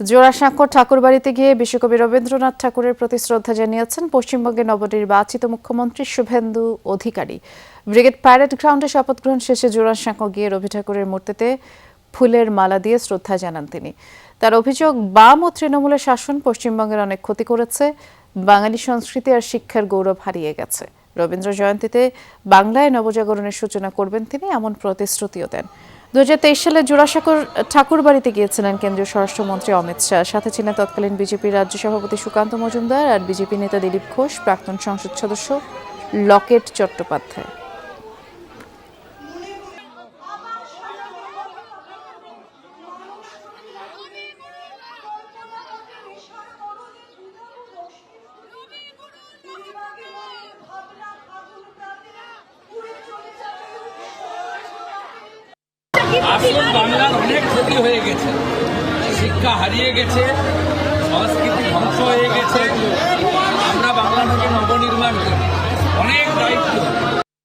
জোড়াসাঁকো ঠাকুরবাড়িতে গিয়ে বিশ্বকবি রবীন্দ্রনাথ ঠাকুরের প্রতি শ্রদ্ধা জানিয়েছেন পশ্চিমবঙ্গের নবনির্বাচিত মুখ্যমন্ত্রী শুভেন্দু অধিকারী। ব্রিগেড প্যারেড গ্রাউন্ডে শপথ গ্রহণ শেষে জোড়াসাঁকো গিয়ে রবি ঠাকুরের মূর্তিতে ফুলের মালা দিয়ে শ্রদ্ধা জানান তিনি। তার অভিযোগ, বাম ও তৃণমূলের শাসন পশ্চিমবঙ্গের অনেক ক্ষতি করেছে, বাঙালি সংস্কৃতি আর শিক্ষার গৌরব হারিয়ে গেছে। রবীন্দ্র জয়ন্তীতে বাংলায় নবজাগরণের সূচনা করবেন তিনি, এমন প্রতিশ্রুতিও দেন। 2023 সালে জোড়াসাঁকোর ঠাকুরবাড়িতে গিয়েছিলেন কেন্দ্রীয় স্বরাষ্ট্রমন্ত্রী অমিত শাহ। সাথে ছিলেন তৎকালীন বিজেপির রাজ্য সভাপতি সুকান্ত মজুমদার আর বিজেপি নেতা দিলীপ ঘোষ, প্রাক্তন সংসদ সদস্য লকেট চট্টোপাধ্যায়। আসল বাংলার অনেক ক্ষতি হয়ে গেছে, শিক্ষা হারিয়ে গেছে, সংস্কৃতি ধ্বংস হয়ে গেছে। আমরা বাংলাটাকে নবনির্মাণ করি, অনেক দায়িত্ব।